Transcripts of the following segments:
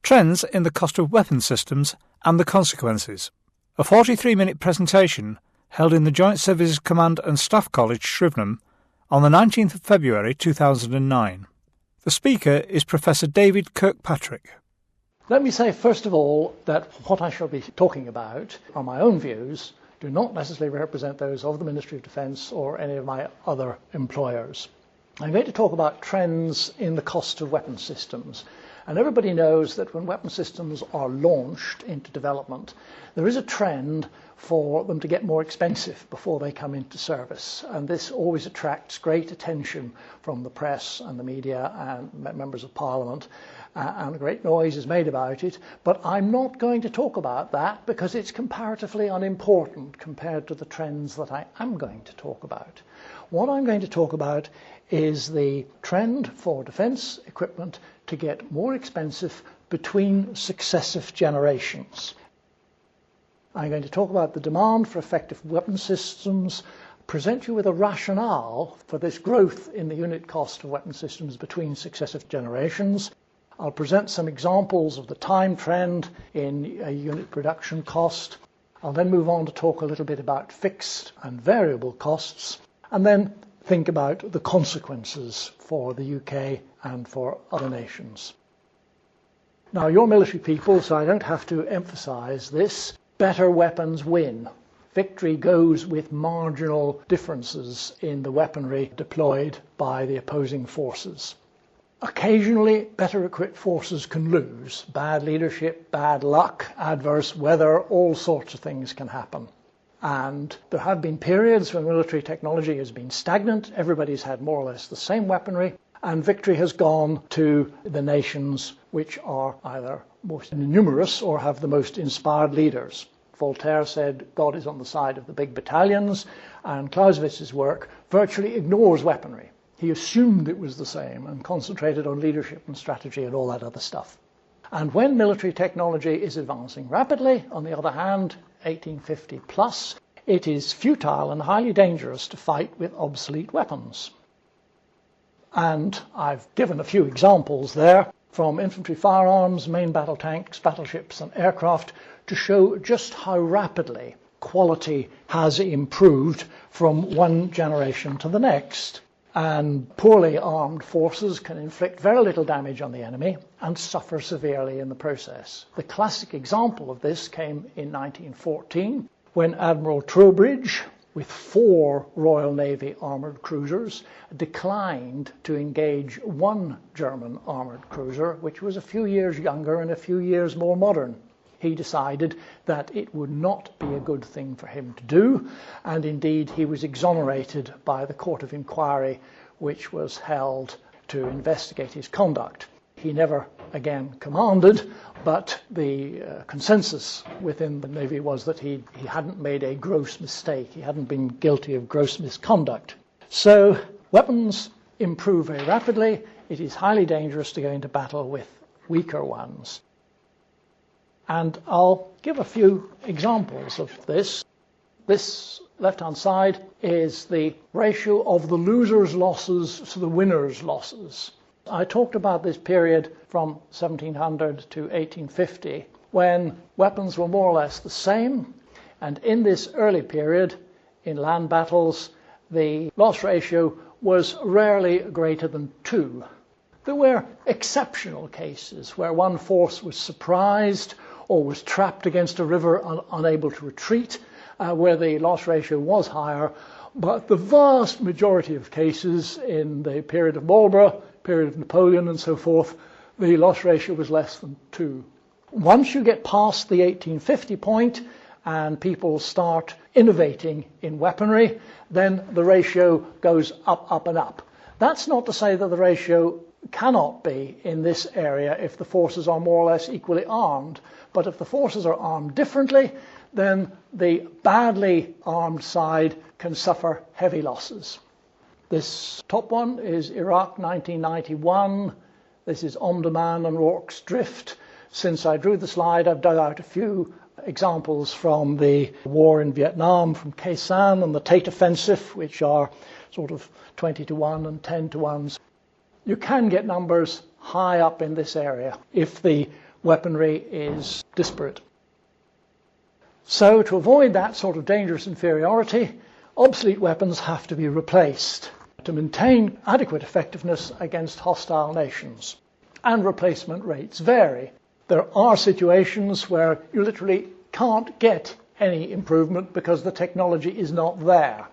Trends in the cost of weapons systems and the consequences. A 43-minute presentation held in the Joint Services Command and Staff College, Shrivenham, on the 19th of February 2009. The speaker is Professor David Kirkpatrick. Let me say first of all that what I shall be talking about are my own views, do not necessarily represent those of the Ministry of Defence or any of my other employers. I'm going to talk about trends in the cost of weapons systems. And everybody knows that when weapon systems are launched into development, there is a trend for them to get more expensive before they come into service. And this always attracts great attention from the press and the media and members of Parliament, and a great noise is made about it. But I'm not going to talk about that because it's comparatively unimportant compared to the trends that I am going to talk about. What I'm going to talk about is the trend for defence equipment to get more expensive between successive generations. I'm going to talk about the demand for effective weapon systems, present you with a rationale for this growth in the unit cost of weapon systems between successive generations. I'll present some examples of the time trend in a unit production cost. I'll then move on to talk a little bit about fixed and variable costs, and then think about the consequences for the UK and for other nations. Now, you're military people, so I don't have to emphasise this. Better weapons win. Victory goes with marginal differences in the weaponry deployed by the opposing forces. Occasionally, better equipped forces can lose. Bad leadership, bad luck, adverse weather, all sorts of things can happen. And there have been periods when military technology has been stagnant, everybody's had more or less the same weaponry, and victory has gone to the nations which are either most numerous or have the most inspired leaders. Voltaire said God is on the side of the big battalions, and Clausewitz's work virtually ignores weaponry. He assumed it was the same and concentrated on leadership and strategy and all that other stuff. And when military technology is advancing rapidly, on the other hand, 1850 plus, it is futile and highly dangerous to fight with obsolete weapons. And I've given a few examples there from infantry firearms, main battle tanks, battleships and aircraft to show just how rapidly quality has improved from one generation to the next. And poorly armed forces can inflict very little damage on the enemy and suffer severely in the process. The classic example of this came in 1914 when Admiral Trowbridge, with 4 Royal Navy armoured cruisers, declined to engage one German armoured cruiser, which was a few years younger and a few years more modern. He decided that it would not be a good thing for him to do, and indeed he was exonerated by the Court of Inquiry, which was held to investigate his conduct. He never again commanded, but the consensus within the Navy was that he hadn't made a gross mistake. He hadn't been guilty of gross misconduct. So weapons improve very rapidly. It is highly dangerous to go into battle with weaker ones. And I'll give a few examples of this. This left-hand side is the ratio of the loser's losses to the winner's losses. I talked about this period from 1700 to 1850 when weapons were more or less the same, and in this early period in land battles the loss ratio was rarely greater than 2. There were exceptional cases where one force was surprised or was trapped against a river unable to retreat, where the loss ratio was higher, but the vast majority of cases in the period of Marlborough, period of Napoleon and so forth, the loss ratio was less than 2. Once you get past the 1850 point and people start innovating in weaponry, then the ratio goes up, up and up. That's not to say that the ratio cannot be in this area if the forces are more or less equally armed. But if the forces are armed differently, then the badly armed side can suffer heavy losses. This top one is Iraq 1991. This is Omdurman and Rorke's Drift. Since I drew the slide, I've dug out a few examples from the war in Vietnam, from Khe Sanh and the Tet Offensive, which are sort of 20 to 1 and 10 to 1. You can get numbers high up in this area if the weaponry is disparate. So to avoid that sort of dangerous inferiority, obsolete weapons have to be replaced to maintain adequate effectiveness against hostile nations. And replacement rates vary. There are situations where you literally can't get any improvement because the technology is not there.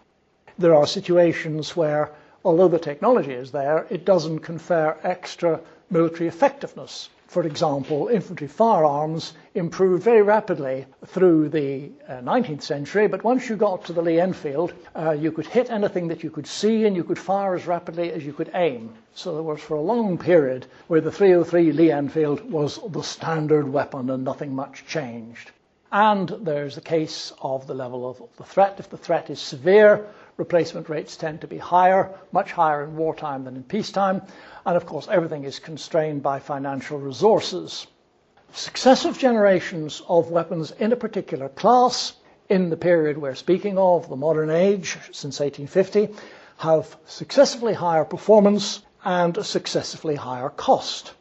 There are situations where, although the technology is there, it doesn't confer extra military effectiveness. For example, infantry firearms improved very rapidly through the 19th century, but once you got to the Lee Enfield, you could hit anything that you could see and you could fire as rapidly as you could aim. So there was for a long period where the 303 Lee Enfield was the standard weapon and nothing much changed. And there's the case of the level of the threat. If the threat is severe, replacement rates tend to be higher, much higher in wartime than in peacetime. And of course, everything is constrained by financial resources. Successive generations of weapons in a particular class, in the period we're speaking of, the modern age, since 1850, have successively higher performance and a successively higher cost.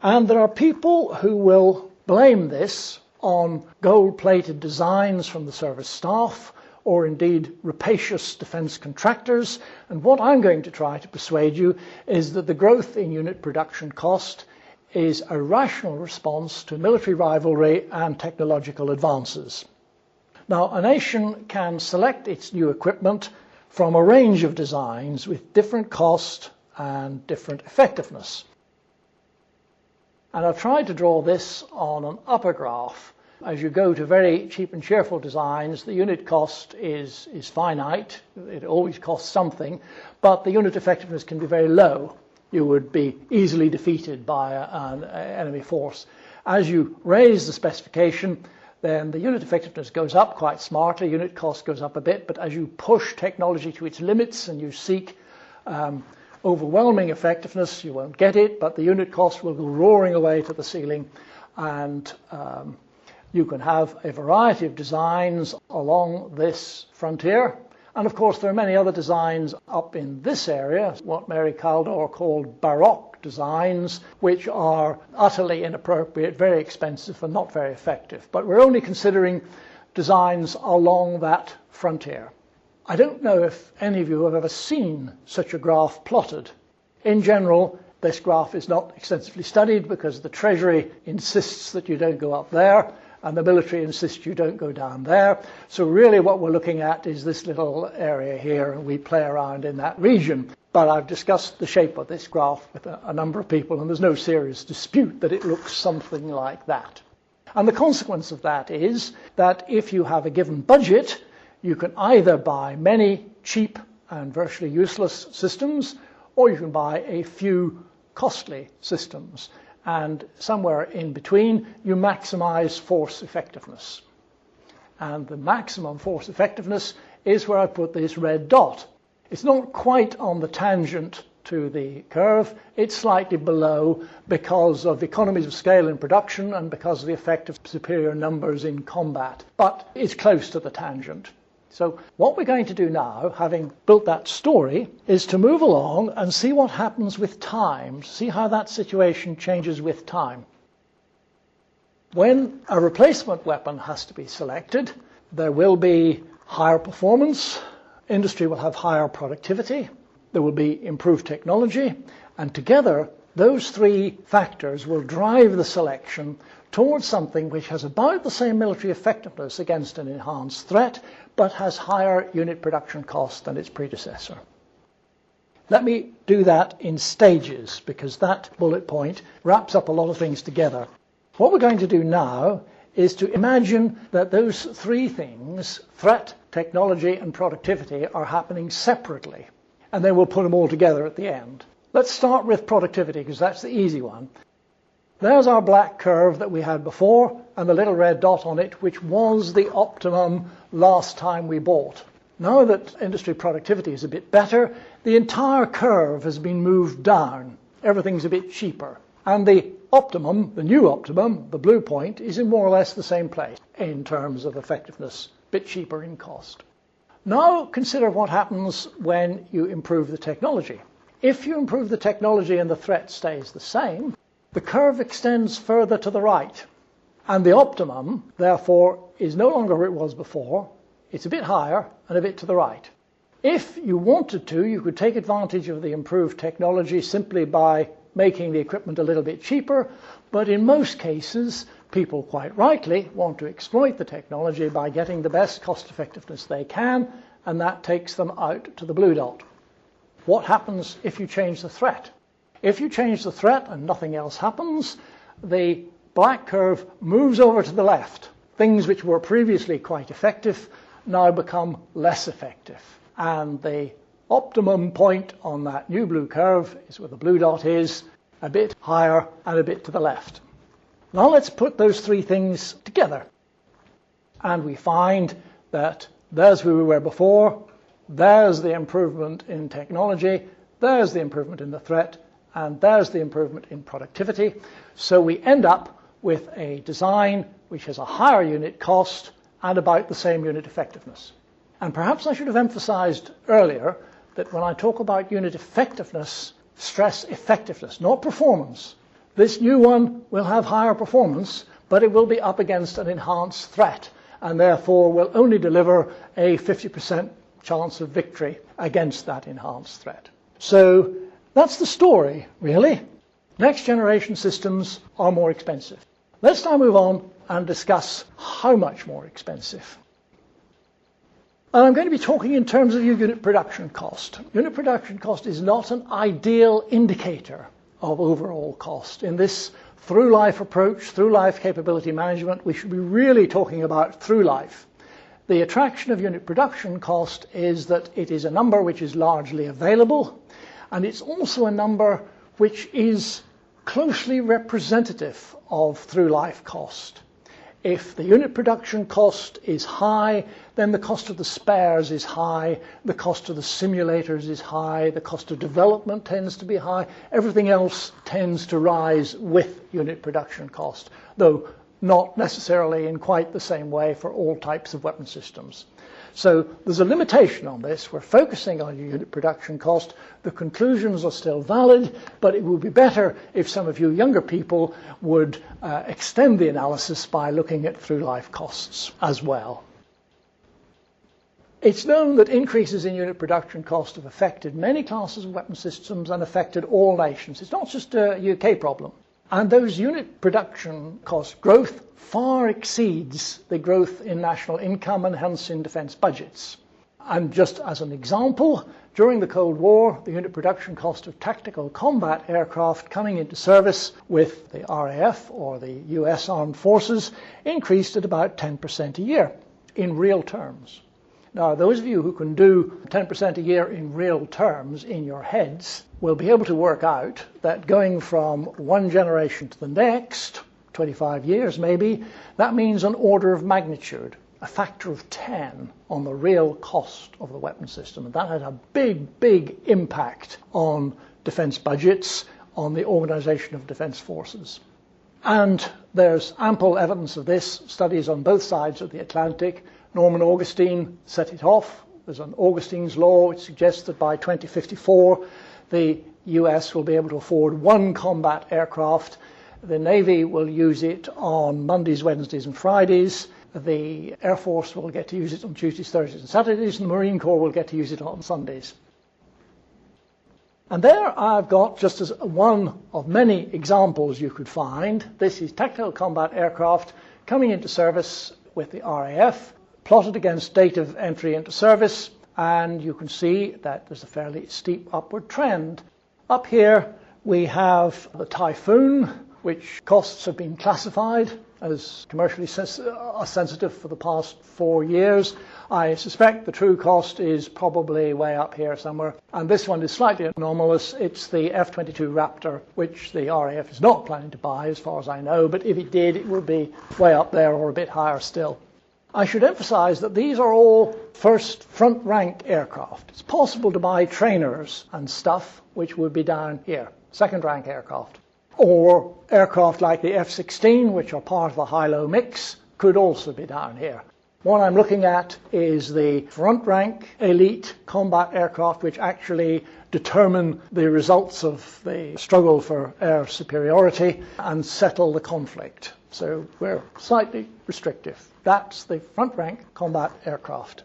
And there are people who will blame this on gold-plated designs from the service staff, or indeed rapacious defence contractors. And what I'm going to try to persuade you is that the growth in unit production cost is a rational response to military rivalry and technological advances. Now, a nation can select its new equipment from a range of designs with different cost and different effectiveness. And I've tried to draw this on an upper graph. As you go to very cheap and cheerful designs, the unit cost is finite. It always costs something, but the unit effectiveness can be very low. You would be easily defeated by an enemy force. As you raise the specification, then the unit effectiveness goes up quite smartly, unit cost goes up a bit, but as you push technology to its limits and you seek overwhelming effectiveness, you won't get it, but the unit cost will go roaring away to the ceiling, and you can have a variety of designs along this frontier. And of course, there are many other designs up in this area, what Mary Kaldor called Baroque designs, which are utterly inappropriate, very expensive, and not very effective. But we're only considering designs along that frontier. I don't know if any of you have ever seen such a graph plotted. In general, this graph is not extensively studied because the Treasury insists that you don't go up there, and the military insists you don't go down there. So really what we're looking at is this little area here, and we play around in that region. But I've discussed the shape of this graph with a number of people, and there's no serious dispute that it looks something like that. And the consequence of that is that if you have a given budget, you can either buy many cheap and virtually useless systems, or you can buy a few costly systems. And somewhere in between, you maximize force effectiveness. And the maximum force effectiveness is where I put this red dot. It's not quite on the tangent to the curve. It's slightly below because of economies of scale in production and because of the effect of superior numbers in combat. But it's close to the tangent. So what we're going to do now, having built that story, is to move along and see what happens with time, see how that situation changes with time. When a replacement weapon has to be selected, there will be higher performance, industry will have higher productivity, there will be improved technology, and together those three factors will drive the selection towards something which has about the same military effectiveness against an enhanced threat, but has higher unit production cost than its predecessor. Let me do that in stages, because that bullet point wraps up a lot of things together. What we're going to do now is to imagine that those three things, threat, technology, and productivity, are happening separately, and then we'll put them all together at the end. Let's start with productivity, because that's the easy one. There's our black curve that we had before, and the little red dot on it, which was the optimum last time we bought. Now that industry productivity is a bit better, the entire curve has been moved down. Everything's a bit cheaper. And the optimum, the new optimum, the blue point, is in more or less the same place in terms of effectiveness, a bit cheaper in cost. Now consider what happens when you improve the technology. If you improve the technology and the threat stays the same, the curve extends further to the right. And the optimum, therefore, is no longer where it was before. It's a bit higher and a bit to the right. If you wanted to, you could take advantage of the improved technology simply by making the equipment a little bit cheaper, but in most cases, people quite rightly want to exploit the technology by getting the best cost effectiveness they can, and that takes them out to the blue dot. What happens if you change the threat? If you change the threat and nothing else happens, the black curve moves over to the left. Things which were previously quite effective now become less effective. And the optimum point on that new blue curve is where the blue dot is, a bit higher and a bit to the left. Now let's put those three things together. And we find that there's where we were before, there's the improvement in technology, there's the improvement in the threat, and there's the improvement in productivity. So we end up with a design which has a higher unit cost and about the same unit effectiveness. And perhaps I should have emphasized earlier that when I talk about unit effectiveness, stress effectiveness, not performance. This new one will have higher performance, but it will be up against an enhanced threat, and therefore will only deliver a 50% chance of victory against that enhanced threat. So that's the story, really. Next generation systems are more expensive. Let's now move on and discuss how much more expensive. And I'm going to be talking in terms of unit production cost. Unit production cost is not an ideal indicator of overall cost. In this through-life approach, through-life capability management, we should be really talking about through-life. The attraction of unit production cost is that it is a number which is largely available, and it's also a number which is closely representative of through-life cost. If the unit production cost is high, then the cost of the spares is high, the cost of the simulators is high, the cost of development tends to be high, everything else tends to rise with unit production cost, though not necessarily in quite the same way for all types of weapon systems. So there's a limitation on this. We're focusing on unit production cost. The conclusions are still valid, but it would be better if some of you younger people would extend the analysis by looking at through-life costs as well. It's known that increases in unit production cost have affected many classes of weapon systems and affected all nations. It's not just a UK problem. And those unit production cost growth far exceeds the growth in national income and hence in defence budgets. And just as an example, during the Cold War, the unit production cost of tactical combat aircraft coming into service with the RAF or the US Armed Forces increased at about 10% a year in real terms. Now, those of you who can do 10% a year in real terms in your heads will be able to work out that going from one generation to the next, 25 years maybe, that means an order of magnitude, a factor of 10 on the real cost of the weapon system. And that has a big, big impact on defence budgets, on the organisation of defence forces. And there's ample evidence of this, studies on both sides of the Atlantic. Norman Augustine set it off. There's an Augustine's law which suggests that by 2054 the US will be able to afford one combat aircraft. The Navy will use it on Mondays, Wednesdays and Fridays. The Air Force will get to use it on Tuesdays, Thursdays and Saturdays, and the Marine Corps will get to use it on Sundays. And there I've got, just as one of many examples you could find, this is tactical combat aircraft coming into service with the RAF, plotted against date of entry into service, and you can see that there's a fairly steep upward trend. Up here we have the Typhoon, which costs have been classified as commercially sensitive for the past 4 years. I suspect the true cost is probably way up here somewhere. And this one is slightly anomalous. It's the F-22 Raptor, which the RAF is not planning to buy, as far as I know. But if it did, it would be way up there or a bit higher still. I should emphasize that these are all first front-rank aircraft. It's possible to buy trainers and stuff, which would be down here, second-rank aircraft. Or aircraft like the F-16, which are part of the high-low mix, could also be down here. What I'm looking at is the front rank elite combat aircraft, which actually determine the results of the struggle for air superiority and settle the conflict. So we're slightly restrictive. That's the front rank combat aircraft.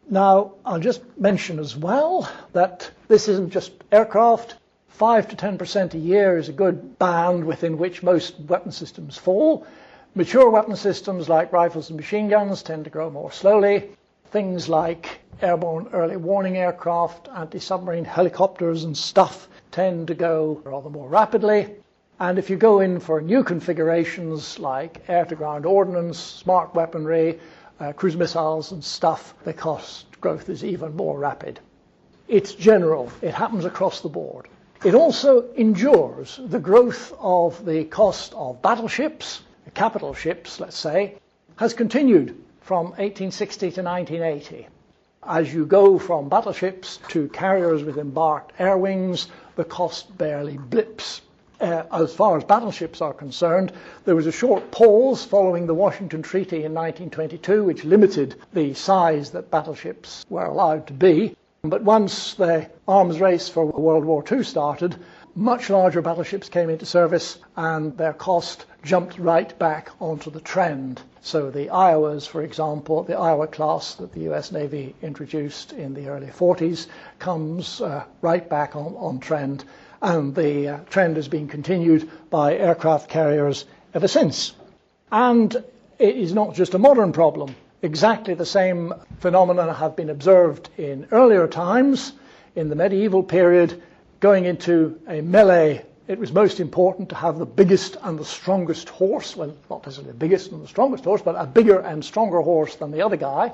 Now, I'll just mention as well that this isn't just aircraft. 5 to 10% a year is a good band within which most weapon systems fall. Mature weapon systems like rifles and machine guns tend to grow more slowly. Things like airborne early warning aircraft, anti-submarine helicopters and stuff tend to go rather more rapidly. And if you go in for new configurations like air-to-ground ordnance, smart weaponry, cruise missiles and stuff, the cost growth is even more rapid. It's general. It happens across the board. It also endures. The growth of the cost of battleships, capital ships, let's say, has continued from 1860 to 1980. As you go from battleships to carriers with embarked air wings, the cost barely blips. As far as battleships are concerned, there was a short pause following the Washington Treaty in 1922, which limited the size that battleships were allowed to be. But once the arms race for World War II started, much larger battleships came into service and their cost jumped right back onto the trend. So the Iowas, for example, the Iowa class that the US Navy introduced in the early 40s comes right back on trend, and the trend has been continued by aircraft carriers ever since. And it is not just a modern problem. Exactly the same phenomena have been observed in earlier times. In the medieval period, going into a melee, it was most important to have the biggest and the strongest horse. Well, not necessarily the biggest and the strongest horse, but a bigger and stronger horse than the other guy.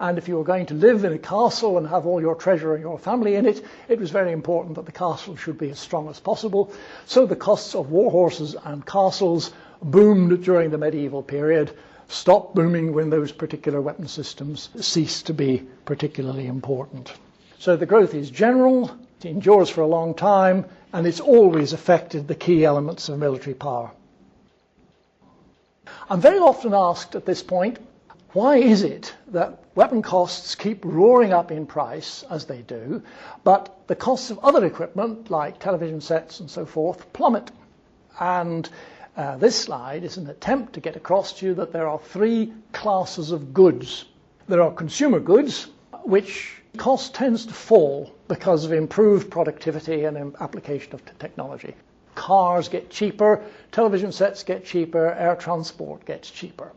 And if you were going to live in a castle and have all your treasure and your family in it, it was very important that the castle should be as strong as possible. So the costs of war horses and castles boomed during the medieval period, stopped booming when those particular weapon systems ceased to be particularly important. So the growth is general, it endures for a long time, and it's always affected the key elements of military power. I'm very often asked at this point, why is it that weapon costs keep roaring up in price, as they do, but the costs of other equipment, like television sets and so forth, plummet? And this slide is an attempt to get across to you that there are three classes of goods. There are consumer goods, which cost tends to fall because of improved productivity and application of technology. Cars get cheaper, television sets get cheaper, air transport gets cheaper.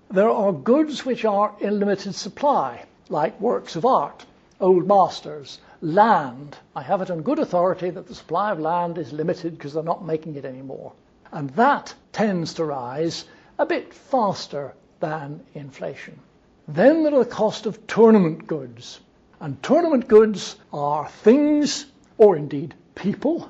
There are goods which are in limited supply, like works of art, old masters, land. I have it on good authority that the supply of land is limited because they're not making it anymore. And that tends to rise a bit faster than inflation. Then there are the cost of tournament goods. And tournament goods are things, or indeed people,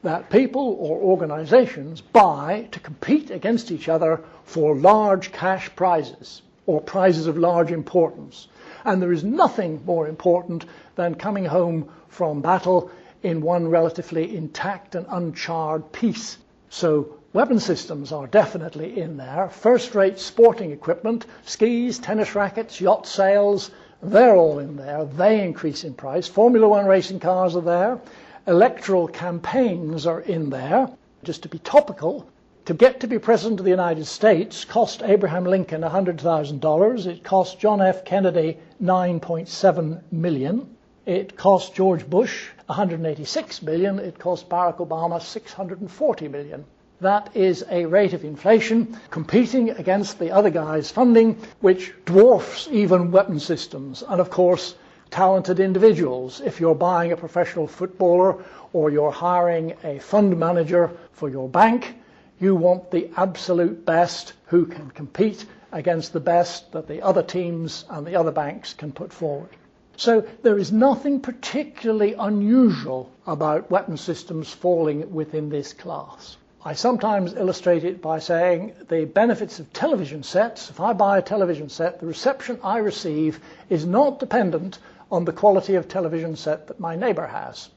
that people or organizations buy to compete against each other for large cash prizes, or prizes of large importance. And there is nothing more important than coming home from battle in one relatively intact and uncharred piece. So weapon systems are definitely in there. First-rate sporting equipment, skis, tennis rackets, yacht sails, they're all in there. They increase in price. Formula One racing cars are there. Electoral campaigns are in there. Just to be topical, to get to be President of the United States cost Abraham Lincoln $100,000. It cost John F. Kennedy $9.7 million. It cost George Bush $186 million. It cost Barack Obama $640 million. That is a rate of inflation competing against the other guy's funding, which dwarfs even weapon systems. And of course, talented individuals. If you're buying a professional footballer or you're hiring a fund manager for your bank, you want the absolute best who can compete against the best that the other teams and the other banks can put forward. So there is nothing particularly unusual about weapon systems falling within this class. I sometimes illustrate it by saying the benefits of television sets. If I buy a television set, the reception I receive is not dependent on the quality of television set that my neighbor has.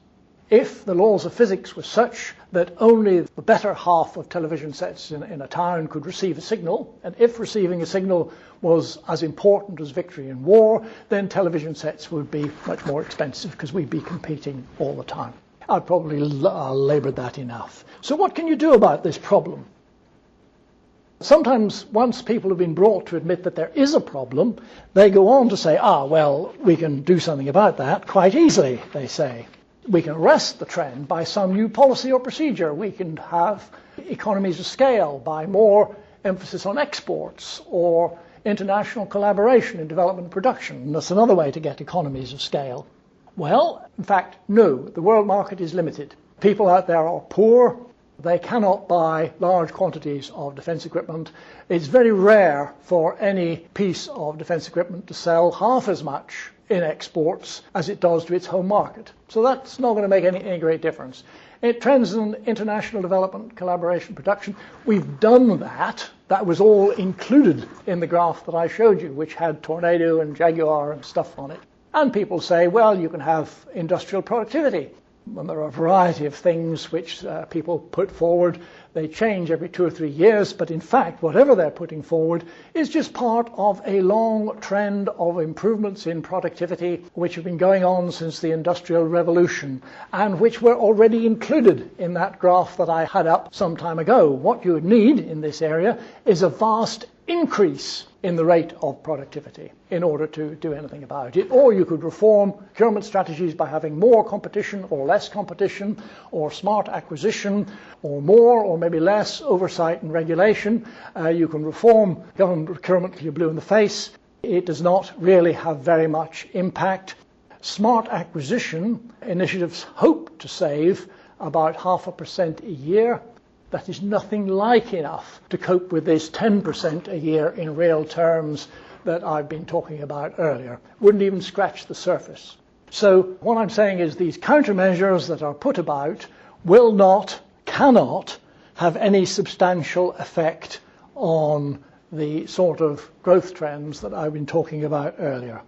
If the laws of physics were such that only the better half of television sets in a town could receive a signal, and if receiving a signal was as important as victory in war, then television sets would be much more expensive because we'd be competing all the time. I've probably laboured that enough. So what can you do about this problem? Sometimes once people have been brought to admit that there is a problem, they go on to say, well, we can do something about that quite easily, they say. We can arrest the trend by some new policy or procedure. We can have economies of scale by more emphasis on exports or international collaboration in development and production. And that's another way to get economies of scale. Well, in fact, no. The world market is limited. People out there are poor. They cannot buy large quantities of defence equipment. It's very rare for any piece of defence equipment to sell half as much in exports as it does to its home market. So that's not going to make any great difference. It trends in international development, collaboration, production. We've done that. That was all included in the graph that I showed you, which had Tornado and Jaguar and stuff on it. And people say, well, you can have industrial productivity. And there are a variety of things which people put forward. They change every 2 or 3 years, but in fact, whatever they're putting forward is just part of a long trend of improvements in productivity which have been going on since the Industrial Revolution and which were already included in that graph that I had up some time ago. What you would need in this area is a vast increase in the rate of productivity in order to do anything about it. Or you could reform procurement strategies by having more competition or less competition, or smart acquisition, or more or maybe less oversight and regulation. You can reform government procurement till you're blue in the face. It does not really have very much impact. Smart acquisition initiatives hope to save about 0.5% a year. That is nothing like enough to cope with this 10% a year in real terms that I've been talking about earlier. Wouldn't even scratch the surface. So what I'm saying is these countermeasures that are put about cannot have any substantial effect on the sort of growth trends that I've been talking about earlier.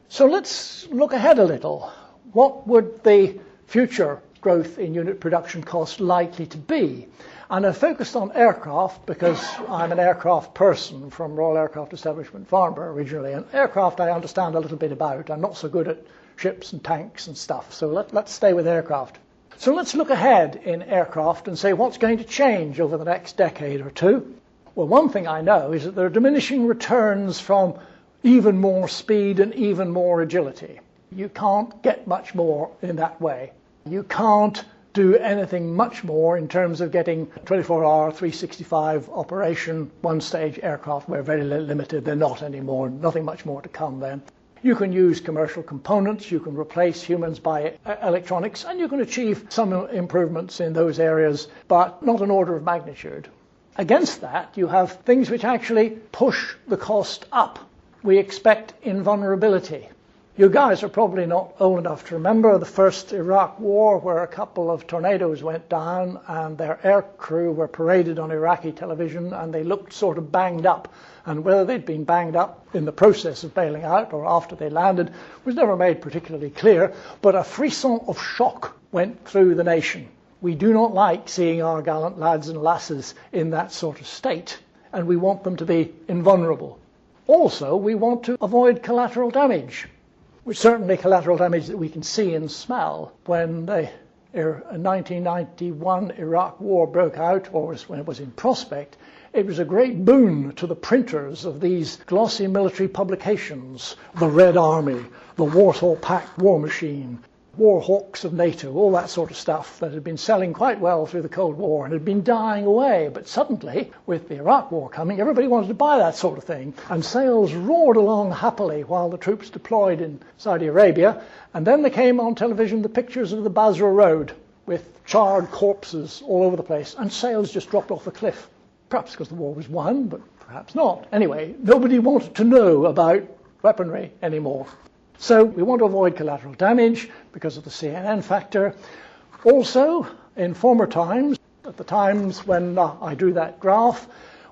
So let's look ahead a little. What would the future growth in unit production cost likely to be? And I focused on aircraft because I'm an aircraft person from Royal Aircraft Establishment Farnborough originally, and aircraft I understand a little bit about. I'm not so good at ships and tanks and stuff, so let's stay with aircraft. So let's look ahead in aircraft and say what's going to change over the next decade or two. Well, one thing I know is that there are diminishing returns from even more speed and even more agility. You can't get much more in that way. You can't do anything much more in terms of getting 24-hour, 365 operation, one-stage aircraft. We're very limited. They're not anymore. Nothing much more to come then. You can use commercial components. You can replace humans by electronics, and you can achieve some improvements in those areas, but not an order of magnitude. Against that, you have things which actually push the cost up. We expect invulnerability. You guys are probably not old enough to remember the first Iraq war where a couple of tornadoes went down and their air crew were paraded on Iraqi television and they looked sort of banged up. And whether they'd been banged up in the process of bailing out or after they landed was never made particularly clear, but a frisson of shock went through the nation. We do not like seeing our gallant lads and lasses in that sort of state, and we want them to be invulnerable. Also, we want to avoid collateral damage, which certainly collateral damage that we can see and smell. When the 1991 Iraq war broke out, or when it was in prospect, it was a great boon to the printers of these glossy military publications, the Red Army, the Warsaw Pact War Machine, War Hawks of NATO, all that sort of stuff that had been selling quite well through the Cold War and had been dying away. But suddenly, with the Iraq War coming, everybody wanted to buy that sort of thing. And sales roared along happily while the troops deployed in Saudi Arabia. And then there came on television the pictures of the Basra Road with charred corpses all over the place. And sales just dropped off a cliff. Perhaps because the war was won, but perhaps not. Anyway, nobody wanted to know about weaponry anymore. So we want to avoid collateral damage because of the CNN factor. Also, in former times, at the times when I drew that graph,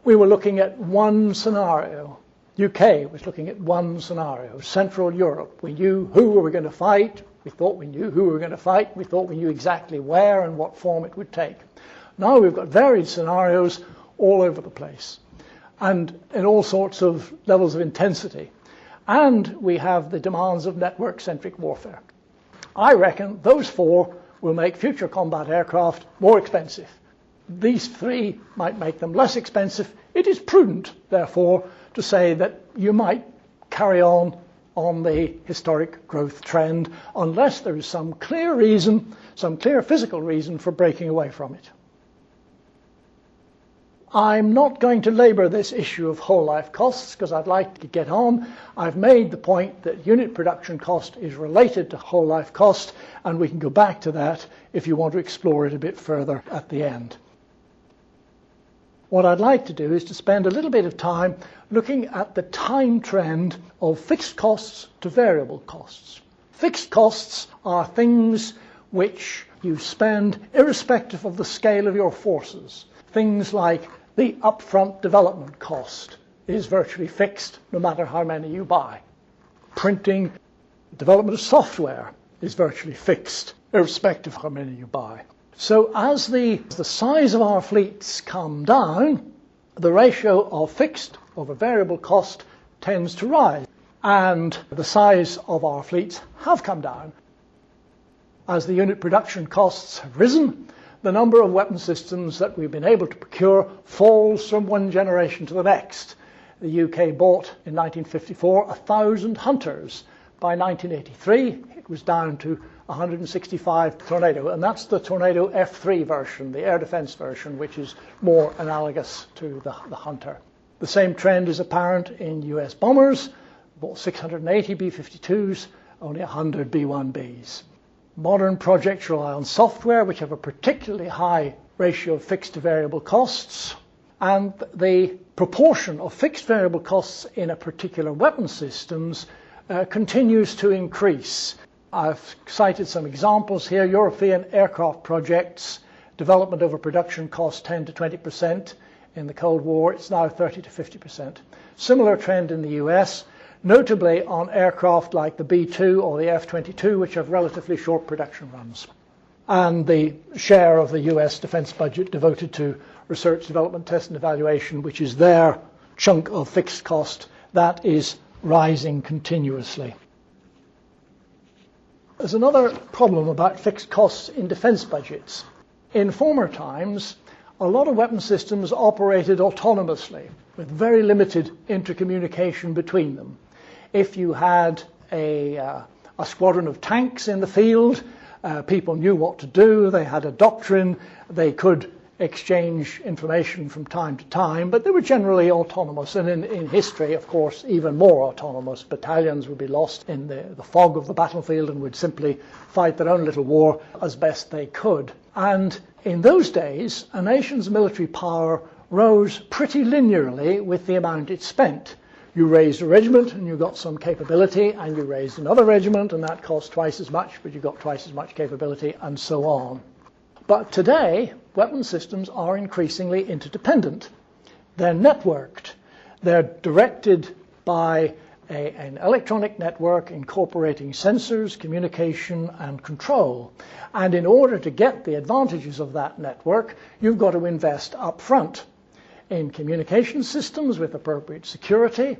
we were looking at one scenario. UK was looking at one scenario, Central Europe. We knew who we were going to fight. We thought we knew who we were going to fight. We thought we knew exactly where and what form it would take. Now we've got varied scenarios all over the place and in all sorts of levels of intensity. And we have the demands of network-centric warfare. I reckon those four will make future combat aircraft more expensive. These three might make them less expensive. It is prudent, therefore, to say that you might carry on the historic growth trend unless there is some clear reason, some clear physical reason for breaking away from it. I'm not going to labour this issue of whole life costs because I'd like to get on. I've made the point that unit production cost is related to whole life cost, and we can go back to that if you want to explore it a bit further at the end. What I'd like to do is to spend a little bit of time looking at the time trend of fixed costs to variable costs. Fixed costs are things which you spend irrespective of the scale of your forces. Things like the upfront development cost is virtually fixed no matter how many you buy. Printing, development of software is virtually fixed irrespective of how many you buy. So as the size of our fleets come down, the ratio of fixed over variable cost tends to rise. And the size of our fleets have come down. As the unit production costs have risen, the number of weapon systems that we've been able to procure falls from one generation to the next. The UK bought in 1954 1,000 Hunters. By 1983, it was down to 165 Tornado, and that's the Tornado F3 version, the air defense version, which is more analogous to the Hunter. The same trend is apparent in US bombers, bought 680 B-52s, only 100 B-1Bs. Modern projects rely on software, which have a particularly high ratio of fixed to variable costs, and the proportion of fixed variable costs in a particular weapon systems continues to increase. I've cited some examples here. European aircraft projects, development over production cost 10 to 20%. In the Cold War, it's now 30 to 50%. Similar trend in the US, notably on aircraft like the B-2 or the F-22, which have relatively short production runs. And the share of the US defense budget devoted to research, development, test and evaluation, which is their chunk of fixed cost, that is rising continuously. There's another problem about fixed costs in defense budgets. In former times, a lot of weapon systems operated autonomously with very limited intercommunication between them. If you had a squadron of tanks in the field, people knew what to do, they had a doctrine, they could exchange information from time to time, but they were generally autonomous, and in history, of course, even more autonomous. Battalions would be lost in the fog of the battlefield and would simply fight their own little war as best they could. And in those days, a nation's military power rose pretty linearly with the amount it spent. You raised a regiment and you got some capability, and you raised another regiment and that cost twice as much, but you got twice as much capability, and so on. But today, weapon systems are increasingly interdependent. They're networked. They're directed by an electronic network incorporating sensors, communication, and control. And in order to get the advantages of that network, you've got to invest up front in communication systems with appropriate security,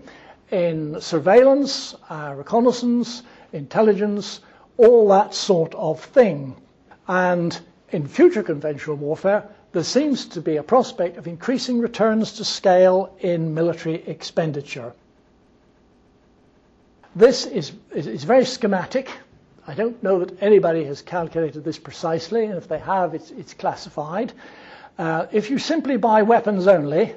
in surveillance, reconnaissance, intelligence, all that sort of thing. And in future conventional warfare, there seems to be a prospect of increasing returns to scale in military expenditure. This is very schematic. I don't know that anybody has calculated this precisely, and if they have, it's classified. If you simply buy weapons only,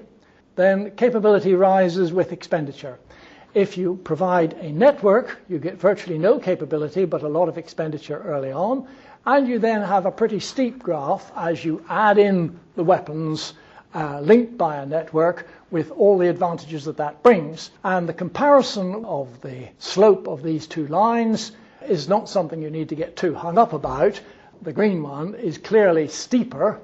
then capability rises with expenditure. If you provide a network, you get virtually no capability but a lot of expenditure early on, and you then have a pretty steep graph as you add in the weapons linked by a network with all the advantages that that brings. And the comparison of the slope of these two lines is not something you need to get too hung up about. The green one is clearly steeper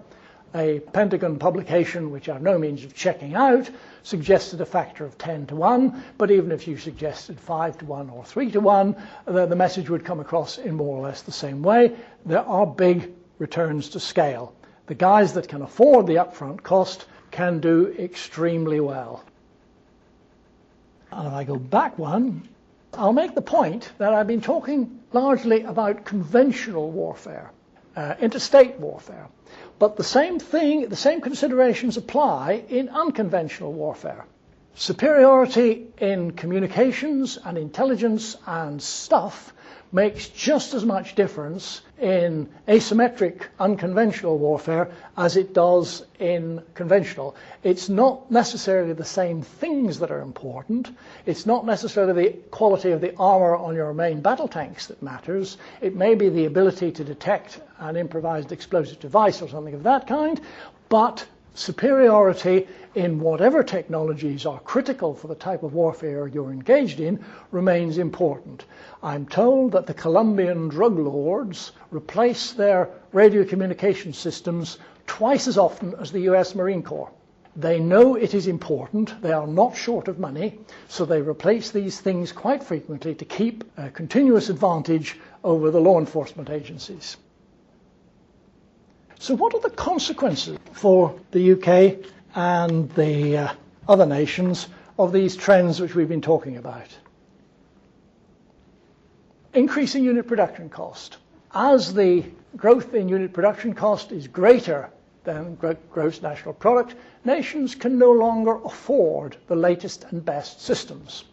A Pentagon publication, which I have no means of checking out, suggested a factor of 10 to 1, but even if you suggested 5 to 1 or 3 to 1, the message would come across in more or less the same way. There are big returns to scale. The guys that can afford the upfront cost can do extremely well. And if I go back one, I'll make the point that I've been talking largely about conventional warfare, interstate warfare. But the same thing, the same considerations apply in unconventional warfare. Superiority in communications and intelligence and stuff makes just as much difference in asymmetric unconventional warfare as it does in conventional. It's not necessarily the same things that are important. It's not necessarily the quality of the armor on your main battle tanks that matters. It may be the ability to detect an improvised explosive device or something of that kind, but superiority in whatever technologies are critical for the type of warfare you're engaged in remains important. I'm told that the Colombian drug lords replace their radio communication systems twice as often as the US Marine Corps. They know it is important, they are not short of money, so they replace these things quite frequently to keep a continuous advantage over the law enforcement agencies. So what are the consequences for the UK and the other nations of these trends which we've been talking about? Increasing unit production cost. As the growth in unit production cost is greater than gross national product, nations can no longer afford the latest and best systems.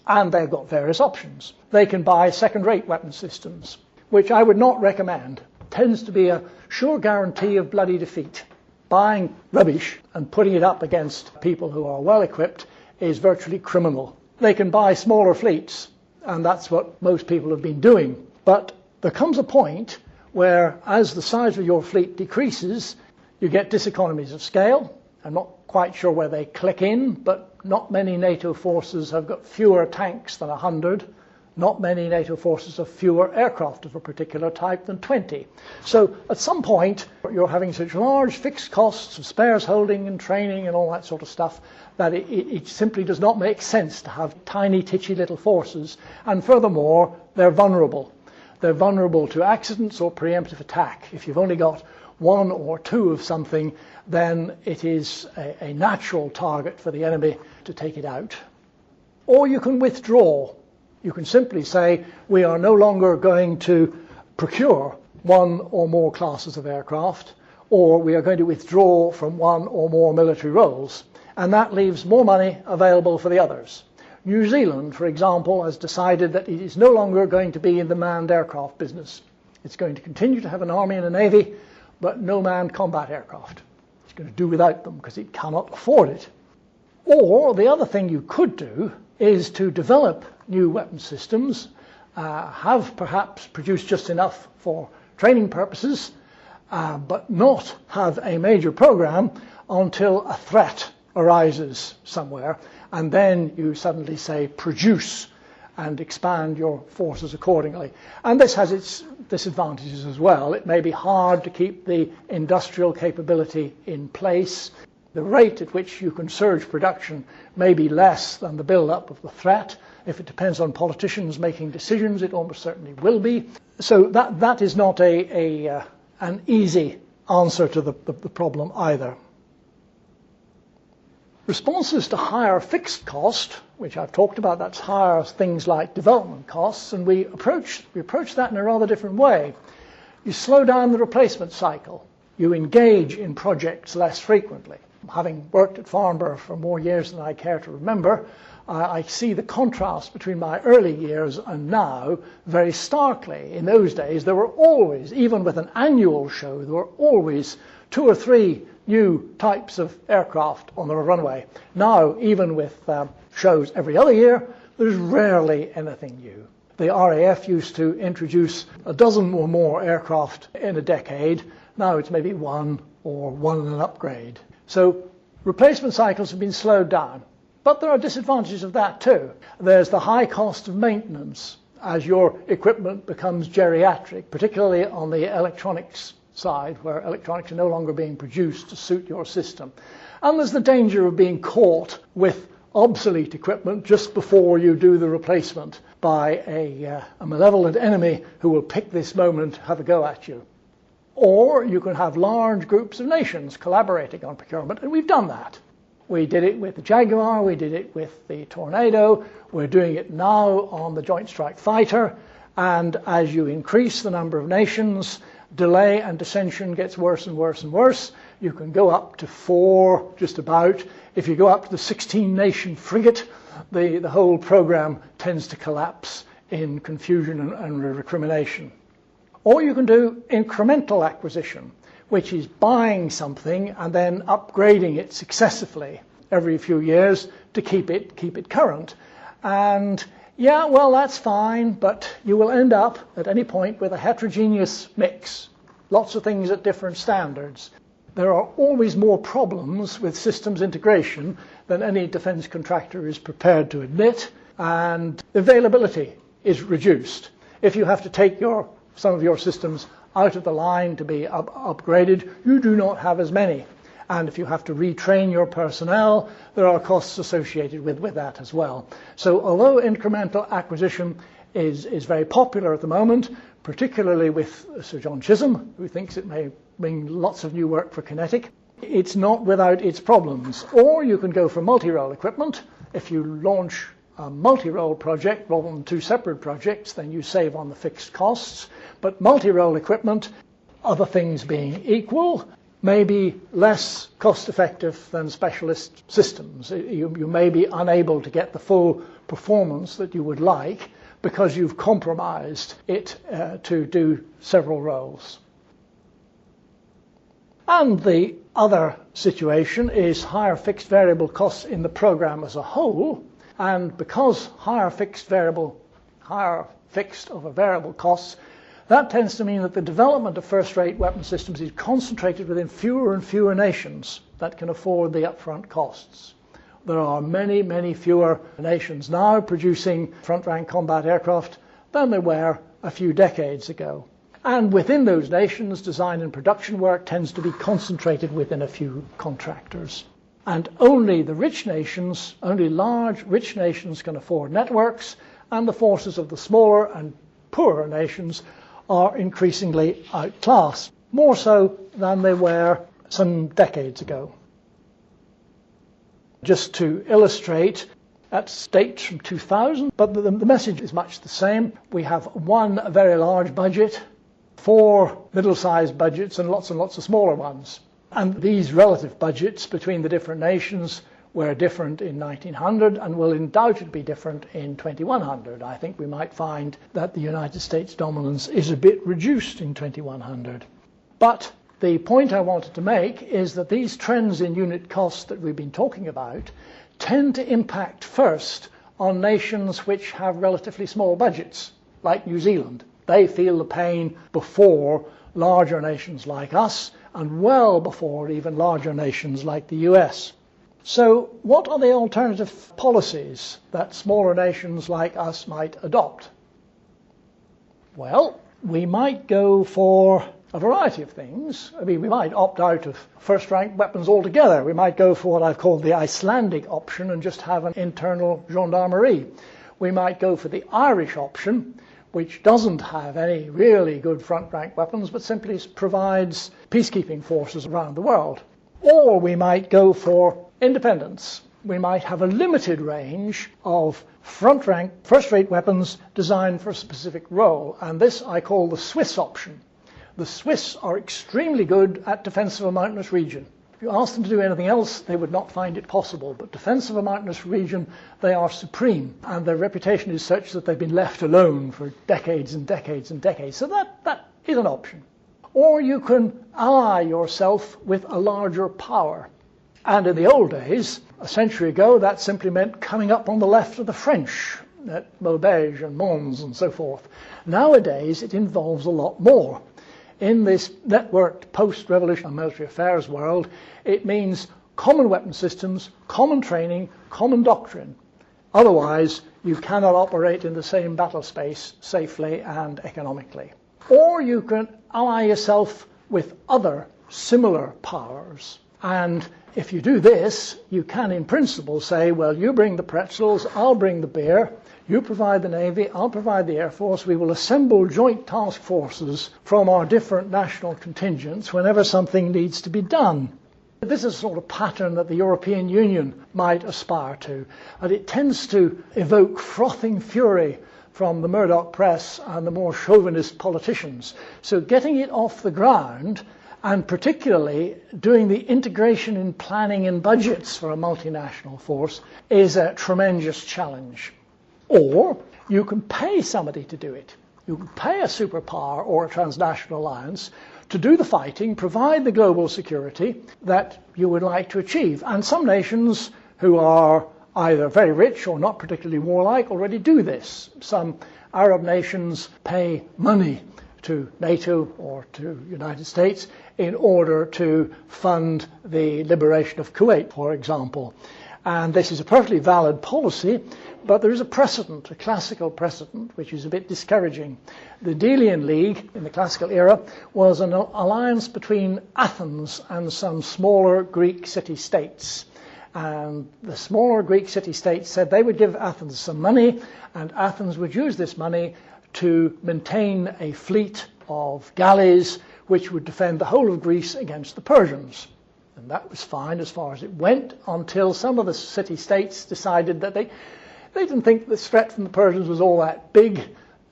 And they've got various options. They can buy second-rate weapon systems, which I would not recommend. Tends to be a sure guarantee of bloody defeat. Buying rubbish and putting it up against people who are well equipped is virtually criminal. They can buy smaller fleets, and that's what most people have been doing. But there comes a point where, as the size of your fleet decreases, you get diseconomies of scale. I'm not quite sure where they click in, but not many NATO forces have got fewer tanks than 100. Not many NATO forces have fewer aircraft of a particular type than 20. So at some point, you're having such large fixed costs of spares holding and training and all that sort of stuff that it simply does not make sense to have tiny, titchy little forces. And furthermore, they're vulnerable. They're vulnerable to accidents or preemptive attack. If you've only got one or two of something, then it is a natural target for the enemy to take it out. Or you can withdraw. You can simply say, we are no longer going to procure one or more classes of aircraft, or we are going to withdraw from one or more military roles, and that leaves more money available for the others. New Zealand, for example, has decided that it is no longer going to be in the manned aircraft business. It's going to continue to have an army and a navy, but no manned combat aircraft. It's going to do without them because it cannot afford it. Or the other thing you could do is to develop new weapon systems, have perhaps produced just enough for training purposes, but not have a major program until a threat arises somewhere, and then you suddenly say produce and expand your forces accordingly. And this has its disadvantages as well. It may be hard to keep the industrial capability in place. The rate at which you can surge production may be less than the build-up of the threat. If it depends on politicians making decisions, it almost certainly will be. So that is not an easy answer to the problem either. Responses to higher fixed cost, which I've talked about, that's higher things like development costs, and we approach that in a rather different way. You slow down the replacement cycle. You engage in projects less frequently. Having worked at Farnborough for more years than I care to remember, I see the contrast between my early years and now very starkly. In those days, there were always, even with an annual show, there were always 2 or 3 new types of aircraft on the runway. Now, even with shows every other year, there's rarely anything new. The RAF used to introduce a dozen or more aircraft in a decade. Now it's maybe 1 or 1 and an upgrade. So replacement cycles have been slowed down. But there are disadvantages of that too. There's the high cost of maintenance as your equipment becomes geriatric, particularly on the electronics side, where electronics are no longer being produced to suit your system. And there's the danger of being caught with obsolete equipment just before you do the replacement by a malevolent enemy who will pick this moment to have a go at you. Or you can have large groups of nations collaborating on procurement, and we've done that. We did it with the Jaguar, we did it with the Tornado, we're doing it now on the Joint Strike Fighter, and as you increase the number of nations, delay and dissension gets worse and worse and worse. You can go up to 4, just about. If you go up to the 16-nation frigate, the whole program tends to collapse in confusion and recrimination. Or you can do incremental acquisition, which is buying something and then upgrading it successively every few years to keep it current. And yeah, well, that's fine, but you will end up at any point with a heterogeneous mix, lots of things at different standards. There are always more problems with systems integration than any defense contractor is prepared to admit, and availability is reduced. If you have to take some of your systems out of the line to be upgraded, you do not have as many. And if you have to retrain your personnel, there are costs associated with that as well. So although incremental acquisition is very popular at the moment, particularly with Sir John Chisholm, who thinks it may bring lots of new work for Kinetic, it's not without its problems. Or you can go for multi-role equipment. If you launch a multi-role project rather than 2 separate projects, then you save on the fixed costs. But multi-role equipment, other things being equal, may be less cost-effective than specialist systems. You may be unable to get the full performance that you would like because you've compromised it to do several roles. And the other situation is higher fixed variable costs in the program as a whole. And because higher fixed over variable costs, that tends to mean that the development of first-rate weapon systems is concentrated within fewer and fewer nations that can afford the upfront costs. There are many, many fewer nations now producing front-rank combat aircraft than there were a few decades ago. And within those nations, design and production work tends to be concentrated within a few contractors. And only the rich nations, only large, rich nations can afford networks, and the forces of the smaller and poorer nations are increasingly outclassed, more so than they were some decades ago. Just to illustrate, that's dates from 2000, but the message is much the same. We have one very large budget, 4 middle-sized budgets, and lots of smaller ones. And these relative budgets between the different nations were different in 1900 and will undoubtedly be different in 2100. I think we might find that the United States dominance is a bit reduced in 2100. But the point I wanted to make is that these trends in unit costs that we've been talking about tend to impact first on nations which have relatively small budgets, like New Zealand. They feel the pain before larger nations like us, and well before even larger nations like the US. So what are the alternative policies that smaller nations like us might adopt? Well, we might go for a variety of things. I mean, we might opt out of first-rank weapons altogether. We might go for what I've called the Icelandic option and just have an internal gendarmerie. We might go for the Irish option, which doesn't have any really good front-rank weapons, but simply provides peacekeeping forces around the world. Or we might go for independence. We might have a limited range of front-rank, first-rate weapons designed for a specific role, and this I call the Swiss option. The Swiss are extremely good at defense of a mountainous region. If you ask them to do anything else, they would not find it possible. But defense of a mountainous region, they are supreme. And their reputation is such that they've been left alone for decades and decades and decades. So that is an option. Or you can ally yourself with a larger power. And in the old days, a century ago, that simply meant coming up on the left of the French at Maubeuge and Mons and so forth. Nowadays, it involves a lot more. In this networked post-revolutionary military affairs world, it means common weapon systems, common training, common doctrine. Otherwise, you cannot operate in the same battle space safely and economically. Or you can ally yourself with other similar powers. And if you do this, you can in principle say, well, you bring the pretzels, I'll bring the beer, you provide the Navy, I'll provide the Air Force. We will assemble joint task forces from our different national contingents whenever something needs to be done. This is a sort of pattern that the European Union might aspire to, and it tends to evoke frothing fury from the Murdoch press and the more chauvinist politicians. So getting it off the ground, and particularly doing the integration in planning and budgets for a multinational force, is a tremendous challenge. Or you can pay somebody to do it. You can pay a superpower or a transnational alliance to do the fighting, provide the global security that you would like to achieve. And some nations who are either very rich or not particularly warlike already do this. Some Arab nations pay money to NATO or to the United States in order to fund the liberation of Kuwait, for example. And this is a perfectly valid policy, but there is a precedent, a classical precedent, which is a bit discouraging. The Delian League in the classical era was an alliance between Athens and some smaller Greek city-states. And the smaller Greek city-states said they would give Athens some money, and Athens would use this money to maintain a fleet of galleys which would defend the whole of Greece against the Persians. And that was fine as far as it went, until some of the city-states decided that they didn't think the threat from the Persians was all that big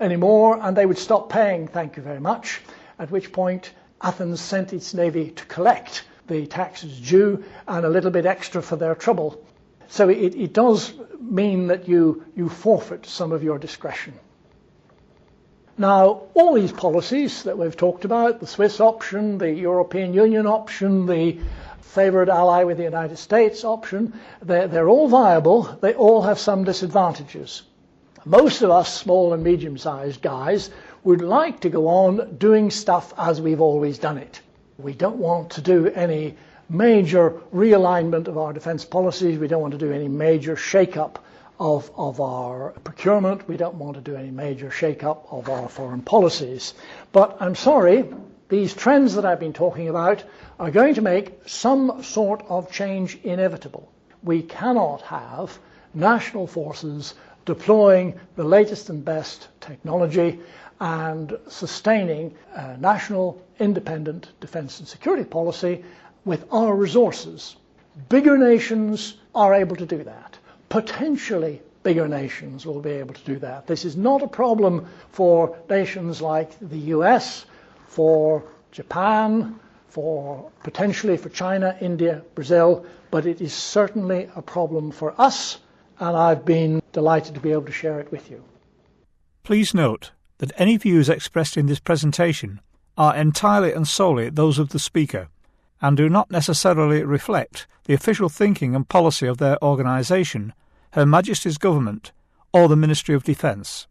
anymore, and they would stop paying, thank you very much, at which point Athens sent its navy to collect the taxes due and a little bit extra for their trouble. So it does mean that you forfeit some of your discretion. Now, all these policies that we've talked about, the Swiss option, the European Union option, the favoured ally with the United States option, they're all viable. They all have some disadvantages. Most of us small and medium-sized guys would like to go on doing stuff as we've always done it. We don't want to do any major realignment of our defence policies. We don't want to do any major shake-up of our procurement. We don't want to do any major shake-up of our foreign policies. But I'm sorry, these trends that I've been talking about are going to make some sort of change inevitable. We cannot have national forces deploying the latest and best technology and sustaining a national independent defence and security policy with our resources. Bigger nations are able to do that. Potentially bigger nations will be able to do that. This is not a problem for nations like the US, for Japan, potentially for China, India, Brazil, but it is certainly a problem for us, and I've been delighted to be able to share it with you. Please note that any views expressed in this presentation are entirely and solely those of the speaker and do not necessarily reflect the official thinking and policy of their organisation, Her Majesty's Government, or the Ministry of Defence.